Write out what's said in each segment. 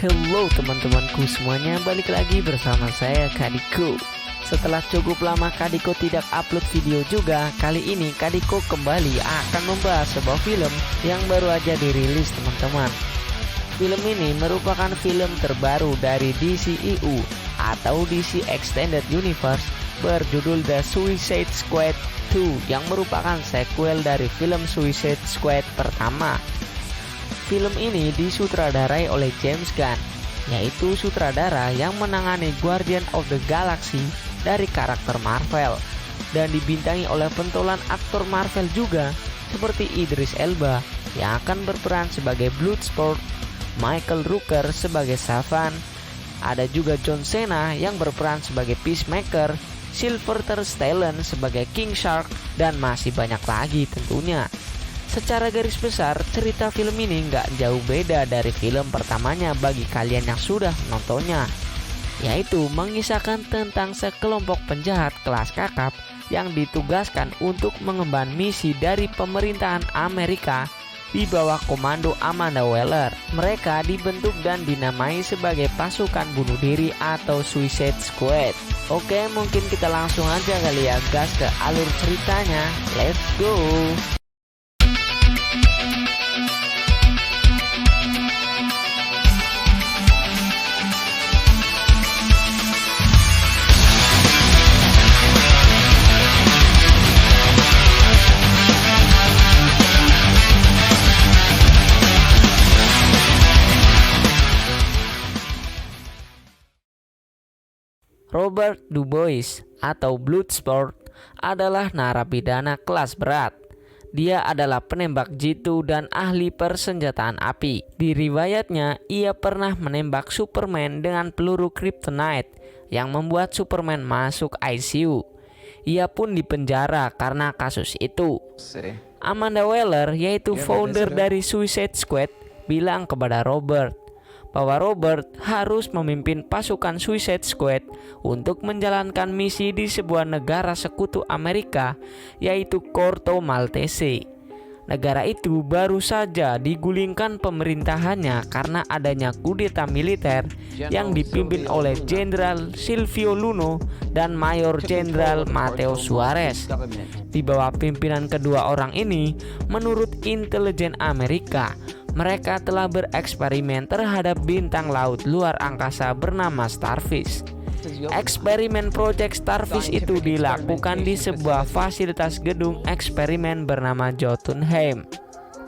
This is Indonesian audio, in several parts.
Hello teman-temanku semuanya, balik lagi bersama saya Kadiko. Setelah cukup lama Kadiko tidak upload video juga, kali ini Kadiko kembali akan membahas sebuah film yang baru aja dirilis teman-teman. Film ini merupakan film terbaru dari DCEU atau DC Extended Universe berjudul The Suicide Squad 2 yang merupakan sequel dari film Suicide Squad pertama. Film ini disutradarai oleh James Gunn, yaitu sutradara yang menangani Guardian of the Galaxy dari karakter Marvel, dan dibintangi oleh pentolan aktor Marvel juga seperti Idris Elba yang akan berperan sebagai Bloodsport, Michael Rooker sebagai Savan, ada juga John Cena yang berperan sebagai Peacemaker, Sylvester Stallone sebagai King Shark, dan masih banyak lagi tentunya. Secara garis besar, cerita film ini nggak jauh beda dari film pertamanya bagi kalian yang sudah menontonnya, yaitu mengisahkan tentang sekelompok penjahat kelas kakap yang ditugaskan untuk mengemban misi dari pemerintahan Amerika di bawah komando Amanda Waller. Mereka dibentuk dan dinamai sebagai pasukan bunuh diri atau Suicide Squad. Oke, mungkin kita langsung aja kali ya gas ke alur ceritanya. Let's go. Robert Dubois atau Bloodsport adalah narapidana kelas berat. Dia adalah penembak jitu dan ahli persenjataan api. Di riwayatnya, ia pernah menembak Superman dengan peluru kryptonite yang membuat Superman masuk ICU. Ia pun dipenjara karena kasus itu. Amanda Waller, yaitu founder dari Suicide Squad, bilang kepada Robert bahwa Robert harus memimpin pasukan Suicide Squad untuk menjalankan misi di sebuah negara sekutu Amerika, yaitu Corto Maltese. Negara itu baru saja digulingkan pemerintahannya karena adanya kudeta militer yang dipimpin oleh Jenderal Silvio Luno dan Mayor Jenderal Mateo Suarez. Di bawah pimpinan kedua orang ini, menurut intelijen Amerika, mereka telah bereksperimen terhadap bintang laut luar angkasa bernama Starfish. Eksperimen Project Starfish itu dilakukan di sebuah fasilitas gedung eksperimen bernama Jotunheim.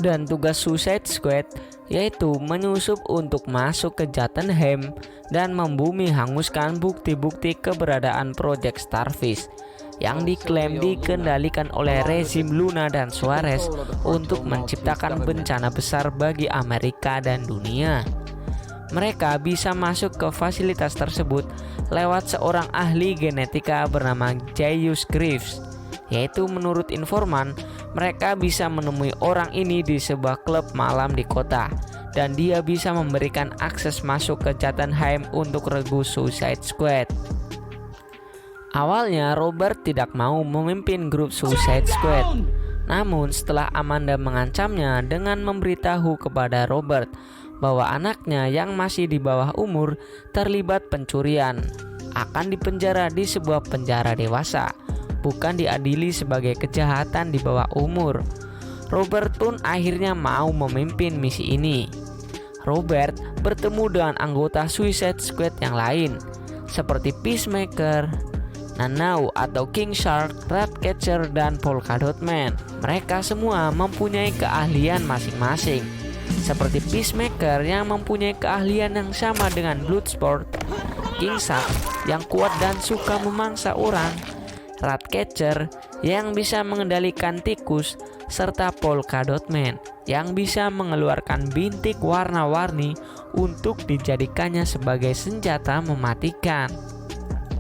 Dan tugas Suicide Squad yaitu menyusup untuk masuk ke Jotunheim dan membumi hanguskan bukti-bukti keberadaan Project Starfish yang diklaim dikendalikan oleh rezim Luna dan Suarez untuk menciptakan bencana besar bagi Amerika dan dunia. Mereka bisa masuk ke fasilitas tersebut lewat seorang ahli genetika bernama Jaius Greaves, yaitu menurut informan, mereka bisa menemui orang ini di sebuah klub malam di kota, dan dia bisa memberikan akses masuk ke Jotunheim untuk regu Suicide Squad. Awalnya Robert tidak mau memimpin grup Suicide Squad. Namun setelah Amanda mengancamnya dengan memberitahu kepada Robert bahwa anaknya yang masih di bawah umur terlibat pencurian, akan dipenjara di sebuah penjara dewasa, bukan diadili sebagai kejahatan di bawah umur, Robert pun akhirnya mau memimpin misi ini. Robert bertemu dengan anggota Suicide Squad yang lain seperti Peacemaker, Nanau atau King Shark, Ratcatcher, dan Polka Dot Man. Mereka semua mempunyai keahlian masing-masing. Seperti Peacemaker yang mempunyai keahlian yang sama dengan Bloodsport, King Shark yang kuat dan suka memangsa orang, Ratcatcher yang bisa mengendalikan tikus, serta Polka Dot Man yang bisa mengeluarkan bintik warna-warni untuk dijadikannya sebagai senjata mematikan.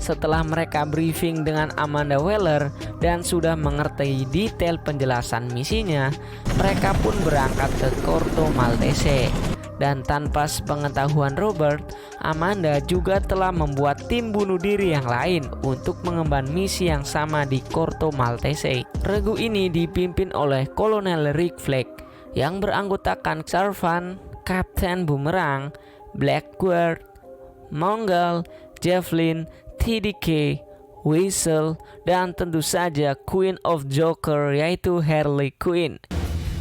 Setelah mereka briefing dengan Amanda Waller dan sudah mengerti detail penjelasan misinya, mereka pun berangkat ke Corto Maltese. Dan tanpa sepengetahuan Robert, Amanda juga telah membuat tim bunuh diri yang lain untuk mengemban misi yang sama di Corto Maltese. Regu ini dipimpin oleh Kolonel Rick Flag yang beranggotakan Sarvan, Kapten Boomerang, Blackbird, Mongol, Javelin, TDK, Whistle, dan tentu saja Queen of Joker yaitu Harley Quinn.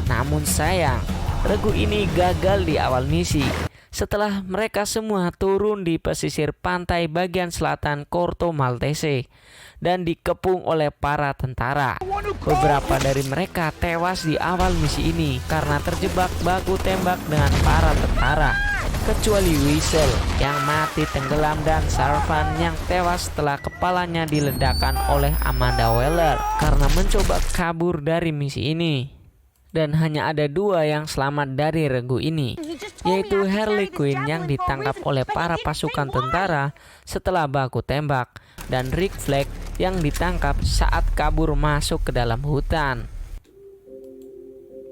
Namun sayang, regu ini gagal di awal misi setelah mereka semua turun di pesisir pantai bagian selatan Corto Maltese dan dikepung oleh para tentara. Beberapa dari mereka tewas di awal misi ini karena terjebak baku tembak dengan para tentara, kecuali Whistle yang mati tenggelam dan Sarvan yang tewas setelah kepalanya diledakkan oleh Amanda Waller karena mencoba kabur dari misi ini. Dan hanya ada 2 yang selamat dari regu ini, yaitu Harley Quinn yang ditangkap oleh para pasukan tentara setelah baku tembak, dan Rick Flag yang ditangkap saat kabur masuk ke dalam hutan.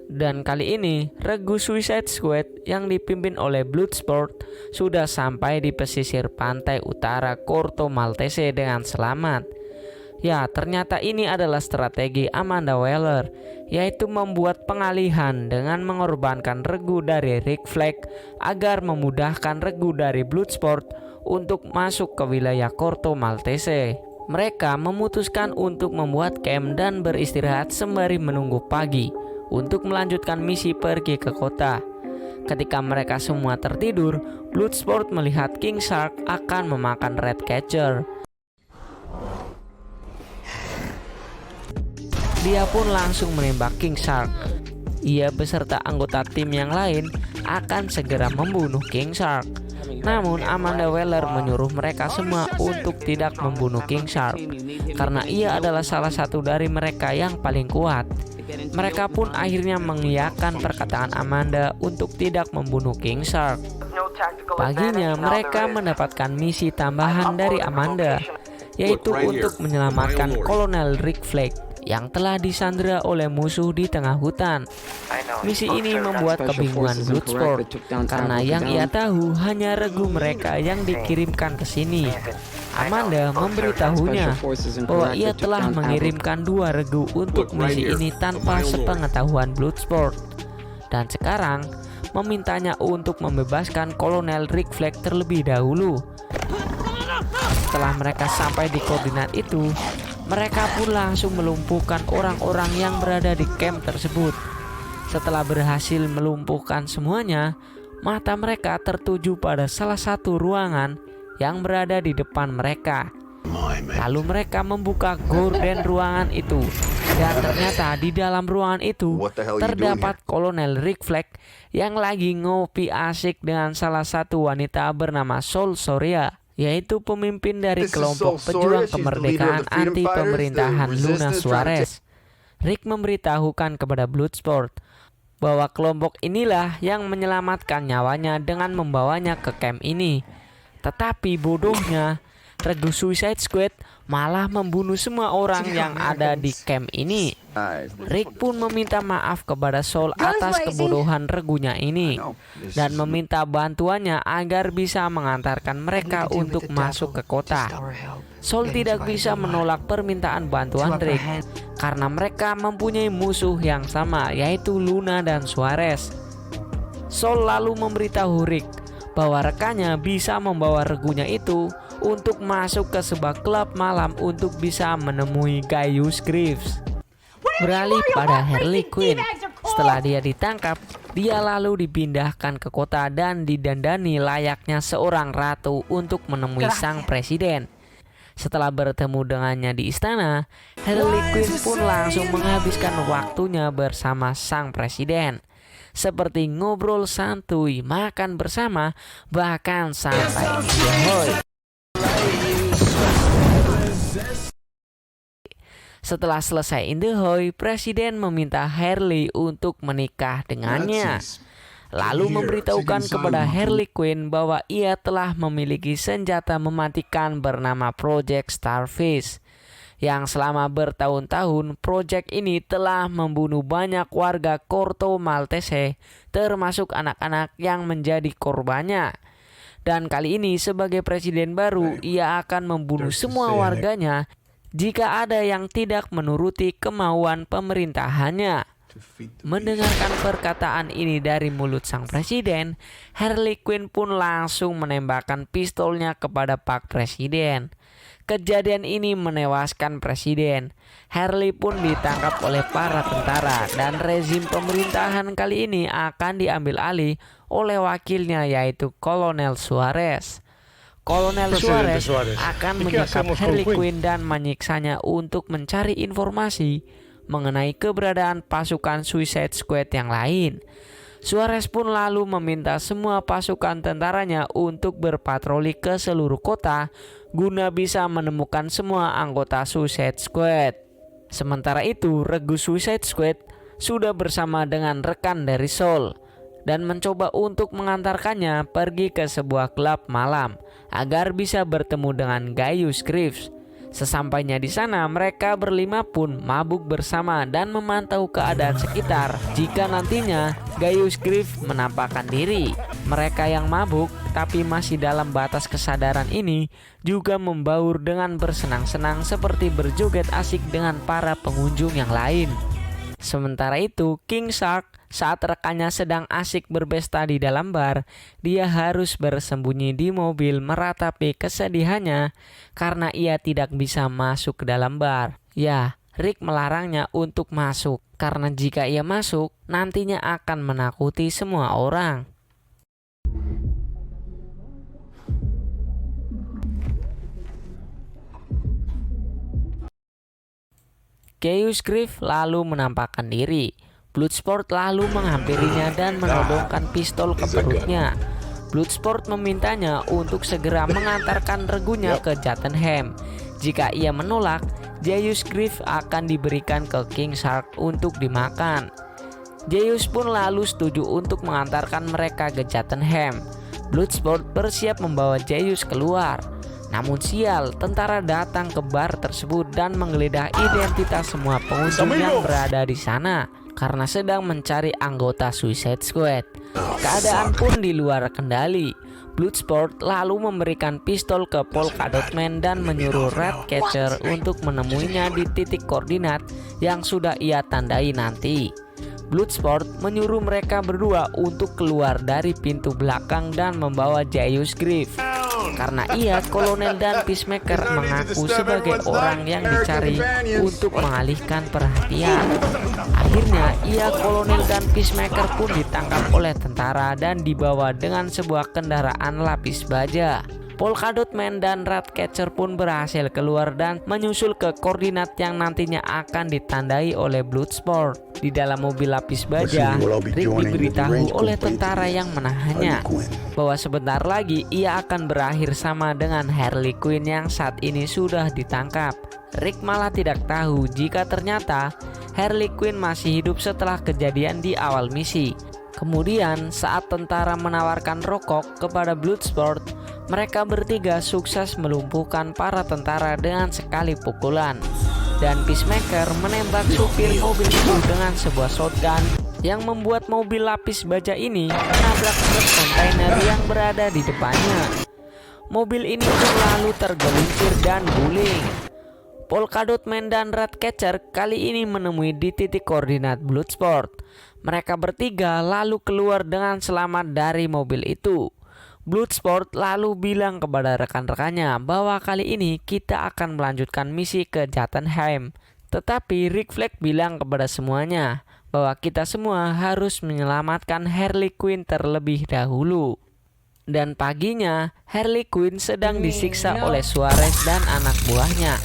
Dan kali ini regu Suicide Squad yang dipimpin oleh Bloodsport sudah sampai di pesisir pantai utara Corto Maltese dengan selamat. Ya, ternyata ini adalah strategi Amanda Waller, yaitu membuat pengalihan dengan mengorbankan regu dari Rick Flag agar memudahkan regu dari Bloodsport untuk masuk ke wilayah Corto Maltese. Mereka memutuskan untuk membuat camp dan beristirahat sembari menunggu pagi untuk melanjutkan misi pergi ke kota. Ketika mereka semua tertidur, Bloodsport melihat King Shark akan memakan Ratcatcher. Dia pun langsung menembak King Shark. Ia beserta anggota tim yang lain akan segera membunuh King Shark. Namun Amanda Waller menyuruh mereka semua untuk tidak membunuh King Shark karena ia adalah salah satu dari mereka yang paling kuat. Mereka pun akhirnya mengiyakan perkataan Amanda untuk tidak membunuh King Shark. Paginya mereka mendapatkan misi tambahan dari Amanda, yaitu untuk menyelamatkan Kolonel Rick Flag yang telah disandra oleh musuh di tengah hutan. Misi ini membuat kebingungan Bloodsport karena yang ia tahu hanya regu mereka yang dikirimkan ke sini. Amanda memberitahunya bahwa ia telah mengirimkan 2 regu untuk misi ini tanpa sepengetahuan Bloodsport, dan sekarang memintanya untuk membebaskan Kolonel Rick Flag terlebih dahulu. Setelah mereka sampai di koordinat itu, mereka pun langsung melumpuhkan orang-orang yang berada di camp tersebut. Setelah berhasil melumpuhkan semuanya, mata mereka tertuju pada salah satu ruangan yang berada di depan mereka. Lalu mereka membuka gorden ruangan itu, dan ternyata di dalam ruangan itu terdapat Kolonel Rick Flag yang lagi ngopi asik dengan salah satu wanita bernama Sol Soria, yaitu pemimpin dari kelompok pejuang kemerdekaan anti pemerintahan Luna Suarez. Rick memberitahukan kepada Bloodsport bahwa kelompok inilah yang menyelamatkan nyawanya dengan membawanya ke camp ini. Tetapi bodohnya, regu Suicide Squad malah membunuh semua orang yang ada di camp ini. Rick pun meminta maaf kepada Sol atas kebodohan regunya ini dan meminta bantuannya agar bisa mengantarkan mereka untuk masuk ke kota. Sol tidak bisa menolak permintaan bantuan Rick karena mereka mempunyai musuh yang sama, yaitu Luna dan Suarez. Sol lalu memberitahu Rick bahwa rekannya bisa membawa regunya itu untuk masuk ke sebuah klub malam untuk bisa menemui Gaius Greaves. Beralih pada Harley Quinn, setelah dia ditangkap, dia lalu dipindahkan ke kota dan didandani layaknya seorang ratu untuk menemui sang presiden. Setelah bertemu dengannya di istana, Harley Quinn pun langsung menghabiskan waktunya bersama sang presiden, seperti ngobrol santuy, makan bersama, bahkan sampai Ahoy. Setelah selesai In the Hoy, presiden meminta Harley untuk menikah dengannya, lalu memberitahukan kepada Harley Quinn bahwa ia telah memiliki senjata mematikan bernama Project Starfish, yang selama bertahun-tahun proyek ini telah membunuh banyak warga Corto Maltese, termasuk anak-anak yang menjadi korbannya. Dan kali ini sebagai presiden baru, ia akan membunuh semua warganya jika ada yang tidak menuruti kemauan pemerintahannya. Mendengarkan perkataan ini dari mulut sang presiden, Harley Quinn pun langsung menembakkan pistolnya kepada Pak Presiden. Kejadian ini menewaskan presiden. Harley pun ditangkap oleh para tentara dan rezim pemerintahan kali ini akan diambil alih oleh wakilnya yaitu Kolonel Suarez. Kolonel Suarez akan menyekap Harley Quinn dan menyiksanya untuk mencari informasi mengenai keberadaan pasukan Suicide Squad yang lain. Suarez pun lalu meminta semua pasukan tentaranya untuk berpatroli ke seluruh kota guna bisa menemukan semua anggota Suicide Squad. Sementara itu, regu Suicide Squad sudah bersama dengan rekan dari Soul dan mencoba untuk mengantarkannya pergi ke sebuah klub malam agar bisa bertemu dengan Gaius Griffith. Sesampainya di sana, mereka berlima pun mabuk bersama dan memantau keadaan sekitar jika nantinya Gaius Griffith menampakkan diri. Mereka yang mabuk tapi masih dalam batas kesadaran ini juga membaur dengan bersenang-senang seperti berjoget asik dengan para pengunjung yang lain. Sementara itu, King Shark saat rekannya sedang asik berpesta di dalam bar, dia harus bersembunyi di mobil meratapi kesedihannya karena ia tidak bisa masuk ke dalam bar. Ya, Rick melarangnya untuk masuk karena jika ia masuk, nantinya akan menakuti semua orang. Gaius Griffith lalu menampakkan diri. Bloodsport lalu menghampirinya dan menodongkan pistol ke perutnya. Bloodsport memintanya untuk segera mengantarkan regunya ke Jotunheim. Jika ia menolak, Gaius Griffith akan diberikan ke King Shark untuk dimakan. Gaius pun lalu setuju untuk mengantarkan mereka ke Jotunheim. Bloodsport bersiap membawa Gaius keluar. Namun sial, tentara datang ke bar tersebut dan menggeledah identitas semua pengunjung yang berada di sana karena sedang mencari anggota Suicide Squad. Keadaan pun di luar kendali. Bloodsport lalu memberikan pistol ke Polka Dot Man dan menyuruh Ratcatcher untuk menemuinya di titik koordinat yang sudah ia tandai nanti. Bloodsport menyuruh mereka berdua untuk keluar dari pintu belakang dan membawa Gaius Griffith. Karena ia, Kolonel dan Peacemaker mengaku sebagai orang yang dicari untuk mengalihkan perhatian. Akhirnya, ia, Kolonel dan Peacemaker pun ditangkap oleh tentara dan dibawa dengan sebuah kendaraan lapis baja. Polka Dot Man dan Ratcatcher pun berhasil keluar dan menyusul ke koordinat yang nantinya akan ditandai oleh Bloodsport. Di dalam mobil lapis baja, Rick diberitahu oleh tentara yang menahannya bahwa sebentar lagi ia akan berakhir sama dengan Harley Quinn yang saat ini sudah ditangkap. Rick malah tidak tahu jika ternyata Harley Quinn masih hidup setelah kejadian di awal misi. Kemudian saat tentara menawarkan rokok kepada Bloodsport, mereka bertiga sukses melumpuhkan para tentara dengan sekali pukulan. Dan Peacemaker menembak supir mobil itu dengan sebuah shotgun yang membuat mobil lapis baja ini menabrak truk kontainer yang berada di depannya. Mobil ini pun lalu tergelincir dan guling. Polka Dot Man dan Ratcatcher kali ini menemui di titik koordinat Bloodsport. Mereka bertiga lalu keluar dengan selamat dari mobil itu. Bloodsport lalu bilang kepada rekan-rekannya bahwa kali ini kita akan melanjutkan misi ke Jotunheim. Tetapi Rick Flag bilang kepada semuanya bahwa kita semua harus menyelamatkan Harley Quinn terlebih dahulu. Dan paginya, Harley Quinn sedang disiksa oleh Suarez dan anak buahnya.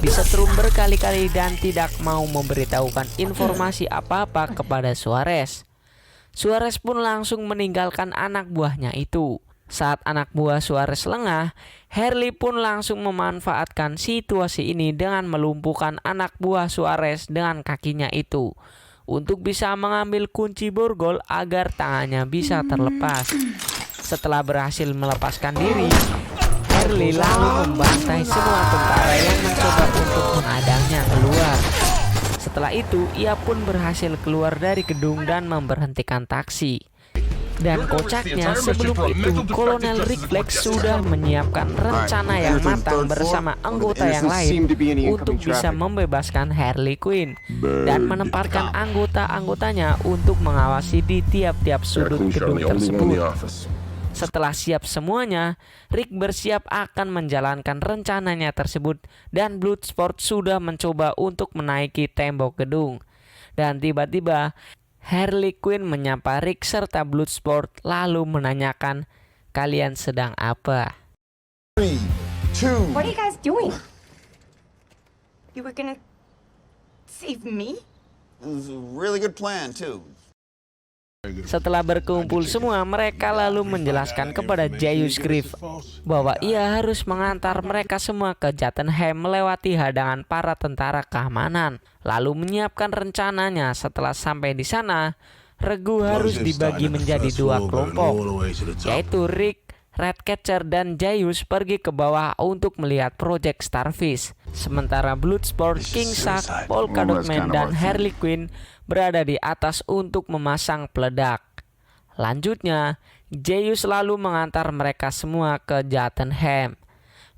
Disetrum berkali-kali dan tidak mau memberitahukan informasi apa-apa kepada Suarez. Suarez pun langsung meninggalkan anak buahnya itu. Saat anak buah Suarez lengah, Harley pun langsung memanfaatkan situasi ini dengan melumpuhkan anak buah Suarez dengan kakinya itu untuk bisa mengambil kunci borgol agar tangannya bisa terlepas. Setelah berhasil melepaskan diri, Harley lalu membantai semua tentara yang mencoba untuk menghadangnya keluar. Setelah itu, ia pun berhasil keluar dari gedung dan memberhentikan taksi. Dan kocaknya sebelum itu Kolonel Rick Flag sudah menyiapkan rencana yang matang bersama anggota yang lain untuk bisa membebaskan Harley Quinn dan menempatkan anggota-anggotanya untuk mengawasi di tiap-tiap sudut gedung tersebut. Setelah siap semuanya, Rick bersiap akan menjalankan rencananya tersebut dan Bloodsport sudah mencoba untuk menaiki tembok gedung. Dan tiba-tiba Harley Quinn menyapa Rick serta Bloodsport lalu menanyakan, "Kalian sedang apa?" 3, 2. What are you guys doing? You were gonna save me? It was a really good plan too. Setelah berkumpul semua, mereka lalu menjelaskan kepada Jaius Griff bahwa ia harus mengantar mereka semua ke Jotunheim melewati hadangan para tentara keamanan. Lalu menyiapkan rencananya. Setelah sampai di sana, regu harus dibagi menjadi dua kelompok, yaitu Rick, Ratcatcher, dan Jaius pergi ke bawah untuk melihat proyek Starfish. Sementara Bloodsport, King Shark, Polka Dot Man, dan Harley Quinn berada di atas untuk memasang peledak. Lanjutnya, Jaius lalu mengantar mereka semua ke Jotunheim.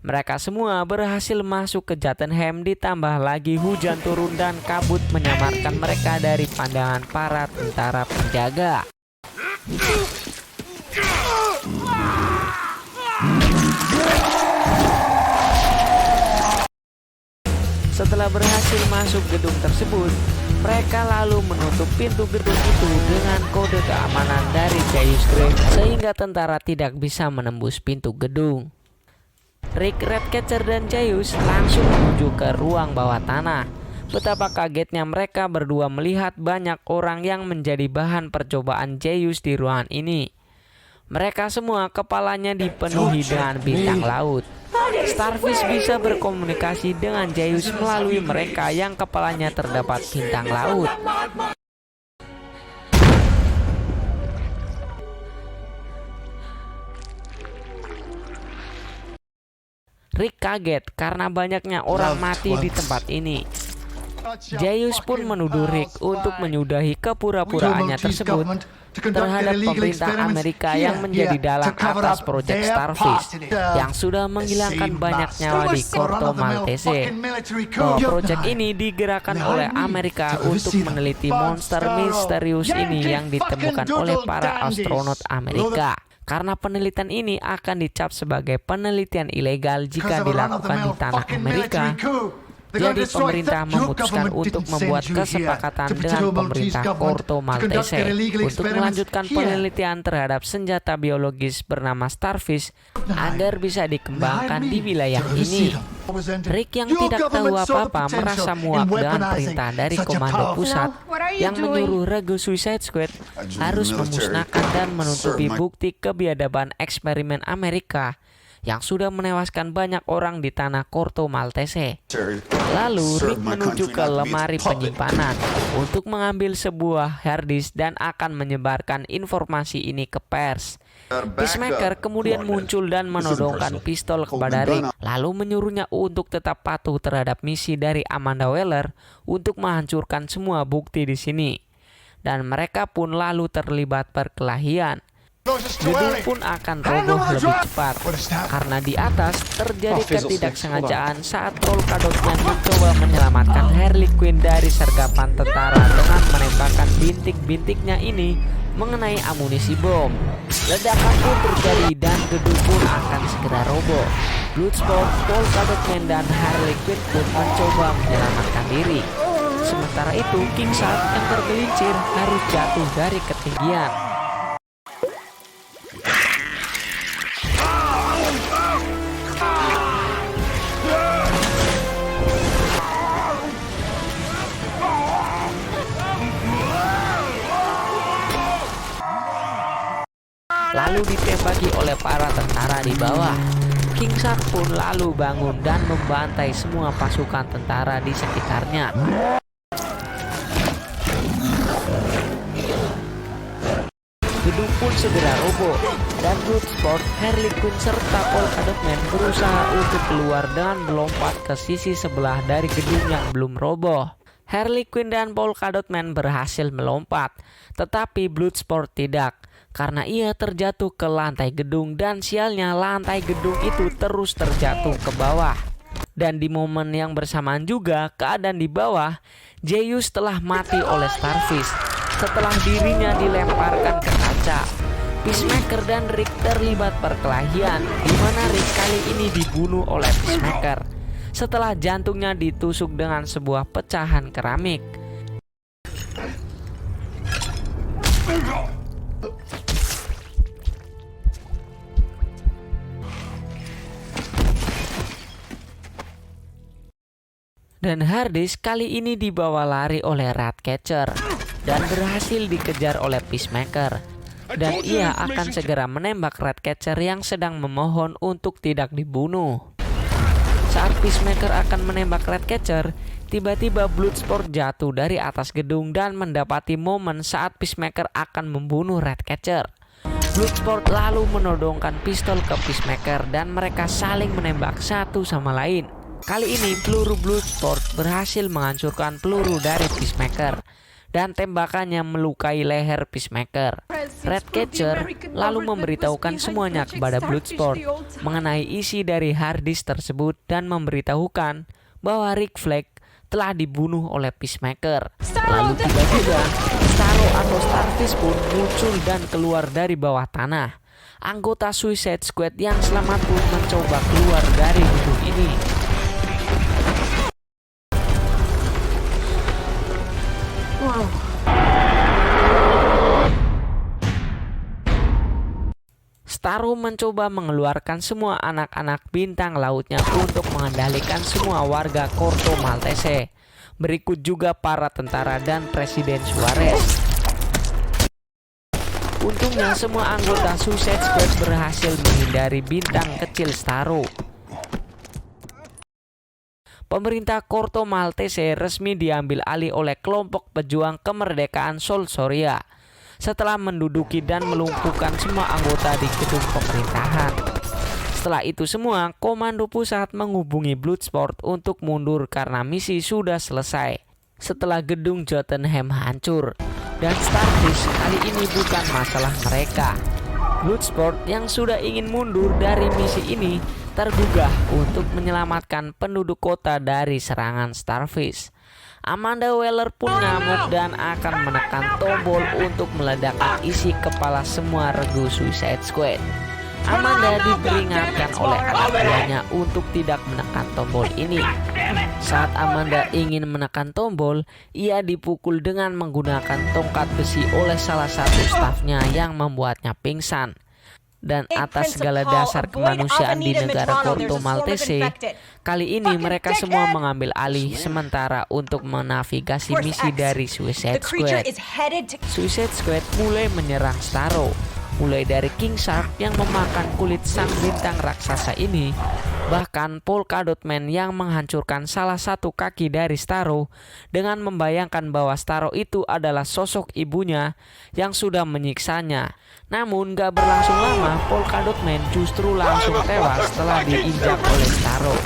Mereka semua berhasil masuk ke Jotunheim, ditambah lagi hujan turun dan kabut menyamarkan mereka dari pandangan para tentara penjaga. Setelah berhasil masuk gedung tersebut, mereka lalu menutup pintu gedung itu dengan kode keamanan dari Jaius Griff sehingga tentara tidak bisa menembus pintu gedung. Rick, Ratcatcher, dan Jaius langsung menuju ke ruang bawah tanah. Betapa kagetnya mereka berdua melihat banyak orang yang menjadi bahan percobaan Jaius di ruangan ini. Mereka semua kepalanya dipenuhi dengan bintang laut. Starfish bisa berkomunikasi dengan Jaius melalui mereka yang kepalanya terdapat bintang laut. Rick kaget karena banyaknya orang mati di tempat ini. Jaius pun menuduh Rick untuk menyudahi kepura-puraannya tersebut terhadap pemerintah Amerika yang menjadi dalang atas proyek Starfish yang sudah menghilangkan banyak nyawa di Corto Maltese. Bahwa proyek ini digerakkan oleh Amerika untuk meneliti monster misterius ini yang ditemukan oleh para astronot Amerika. Karena penelitian ini akan dicap sebagai penelitian ilegal jika dilakukan di tanah Amerika. Jadi pemerintah memutuskan untuk membuat kesepakatan dengan pemerintah Corto Maltese untuk melanjutkan penelitian terhadap senjata biologis bernama Starfish agar bisa dikembangkan di wilayah ini. Rick yang tidak tahu apa-apa merasa muak dengan perintah dari komando pusat yang menyuruh regu Suicide Squad harus memusnahkan dan menutupi bukti kebiadaban eksperimen Amerika yang sudah menewaskan banyak orang di tanah Corto Maltese. Lalu Rick menuju ke lemari penyimpanan untuk mengambil sebuah harddisk dan akan menyebarkan informasi ini ke pers. Peacemaker kemudian muncul dan menodongkan pistol kepada Rick, lalu menyuruhnya untuk tetap patuh terhadap misi dari Amanda Waller untuk menghancurkan semua bukti di sini. Dan mereka pun lalu terlibat perkelahian. Gedung pun akan roboh lebih cepat karena di atas terjadi ketidaksengajaan saat Polka Dot Man mencoba menyelamatkan Harley Quinn dari sergapan tentara dengan menembakkan bintik-bintiknya ini mengenai amunisi bom. Ledakan pun terjadi dan gedung pun akan segera roboh. Bloodsport, Polka Dot Man, dan Harley Quinn pun mencoba menyelamatkan diri. Sementara itu King Shark yang tergelincir harus jatuh dari ketinggian. Lalu ditembaki oleh para tentara di bawah. King Shark pun lalu bangun dan membantai semua pasukan tentara di sekitarnya. Gedung pun segera roboh dan Bloodsport, Harley Quinn, serta Polka Dot Man berusaha untuk keluar dan melompat ke sisi sebelah dari gedung yang belum roboh. Harley Quinn dan Polka Dot Man berhasil melompat, tetapi Bloodsport tidak. karena ia terjatuh ke lantai gedung dan sialnya lantai gedung itu terus terjatuh ke bawah. Dan di momen yang bersamaan juga keadaan di bawah, Zeus telah mati oleh Starfish setelah dirinya dilemparkan ke kaca. Peacemaker dan Rick terlibat perkelahian di mana Rick kali ini dibunuh oleh Peacemaker setelah jantungnya ditusuk dengan sebuah pecahan keramik. Dan Hardys kali ini dibawa lari oleh Ratcatcher dan berhasil dikejar oleh Peacemaker. Dan ia akan segera menembak Ratcatcher yang sedang memohon untuk tidak dibunuh. Saat Peacemaker akan menembak Ratcatcher, tiba-tiba Bloodsport jatuh dari atas gedung dan mendapati momen saat Peacemaker akan membunuh Ratcatcher. Bloodsport lalu menodongkan pistol ke Peacemaker dan mereka saling menembak satu sama lain. Kali ini peluru Bloodsport berhasil menghancurkan peluru dari Peacemaker dan tembakannya melukai leher Peacemaker. Ratcatcher lalu memberitahukan semuanya kepada Bloodsport mengenai isi dari harddisk tersebut dan memberitahukan bahwa Rick Flag telah dibunuh oleh Peacemaker. Lalu tiba-tiba Starro atau Starfish pun muncul dan keluar dari bawah tanah. Anggota Suicide Squad yang selamat pun mencoba keluar dari gedung ini. Starro mencoba mengeluarkan semua anak-anak bintang lautnya untuk mengendalikan semua warga Corto Maltese. Berikut juga para tentara dan Presiden Suarez. Untungnya semua anggota Suicide Squad berhasil menghindari bintang kecil Starro. Pemerintah Corto Maltese resmi diambil alih oleh kelompok pejuang kemerdekaan Sol Soria setelah menduduki dan melumpuhkan semua anggota di gedung pemerintahan. Setelah itu semua, komando pusat menghubungi Bloodsport untuk mundur karena misi sudah selesai. Setelah gedung Jotunheim hancur, dan Starfish kali ini bukan masalah mereka. Bloodsport yang sudah ingin mundur dari misi ini tergugah untuk menyelamatkan penduduk kota dari serangan Starfish. Amanda Waller pun ngamuk dan akan menekan tombol untuk meledakkan isi kepala semua regu Suicide Squad. Amanda diperingatkan oleh anak buahnya untuk tidak menekan tombol ini. Saat Amanda ingin menekan tombol, ia dipukul dengan menggunakan tongkat besi oleh salah satu stafnya yang membuatnya pingsan. Dan atas segala dasar kemanusiaan di negara Corto Maltese, kali ini mereka semua mengambil alih sementara untuk menavigasi misi dari Suicide Squad. Suicide Squad mulai menyerang Starro, mulai dari King Shark yang memakan kulit sang bintang raksasa ini, bahkan Polka Dot Man yang menghancurkan salah satu kaki dari Starro dengan membayangkan bahwa Starro itu adalah sosok ibunya yang sudah menyiksanya. Namun gak berlangsung lama, Polka Dot Man justru langsung tewas setelah diinjak oleh Starro.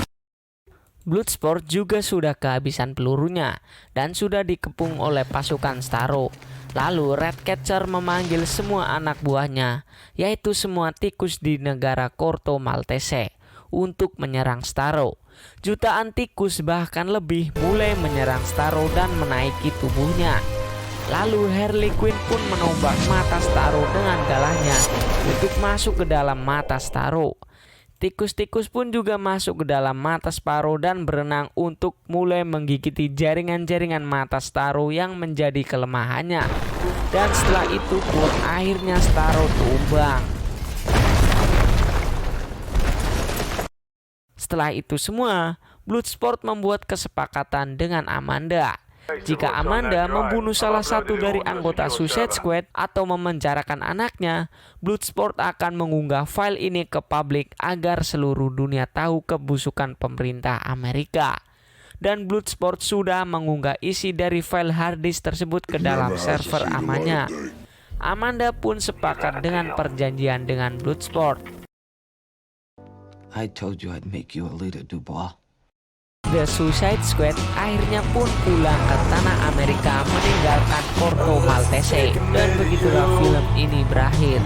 Bloodsport juga sudah kehabisan pelurunya dan sudah dikepung oleh pasukan Starro. Lalu Ratcatcher memanggil semua anak buahnya, yaitu semua tikus di negara Corto Maltese, untuk menyerang Starro. Jutaan tikus bahkan lebih mulai menyerang Starro dan menaiki tubuhnya. Lalu Harley Quinn pun menembak mata Starro dengan galahnya untuk masuk ke dalam mata Starro. Tikus-tikus pun juga masuk ke dalam mata Starro dan berenang untuk mulai menggigiti jaringan-jaringan mata Starro yang menjadi kelemahannya. Dan setelah itu pun akhirnya Starro tumbang. Setelah itu semua, Bloodsport membuat kesepakatan dengan Amanda. Jika Amanda membunuh salah satu dari anggota Suicide Squad atau memenjarakan anaknya, Bloodsport akan mengunggah file ini ke publik agar seluruh dunia tahu kebusukan pemerintah Amerika. Dan Bloodsport sudah mengunggah isi dari file harddisk tersebut ke dalam server amannya. Amanda pun sepakat dengan perjanjian dengan Bloodsport. I told you I'd make you a leader, Dubois. The Suicide Squad akhirnya pun pulang ke tanah Amerika meninggalkan Corto Maltese, dan begitulah film ini berakhir.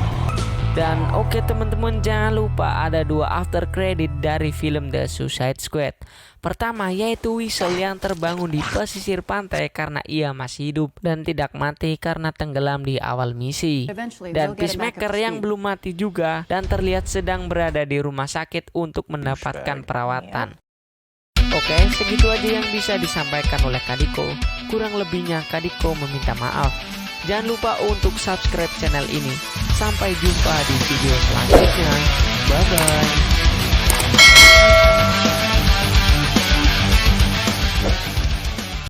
Dan oke teman-teman, jangan lupa ada 2 after credit dari film The Suicide Squad. Pertama yaitu Whistle yang terbangun di pesisir pantai karena ia masih hidup dan tidak mati karena tenggelam di awal misi. Dan Peacemaker yang belum mati juga dan terlihat sedang berada di rumah sakit untuk mendapatkan perawatan. Oke, segitu aja yang bisa disampaikan oleh Kadiko. Kurang lebihnya Kadiko meminta maaf. Jangan lupa untuk subscribe channel ini. Sampai jumpa di video selanjutnya. Bye bye.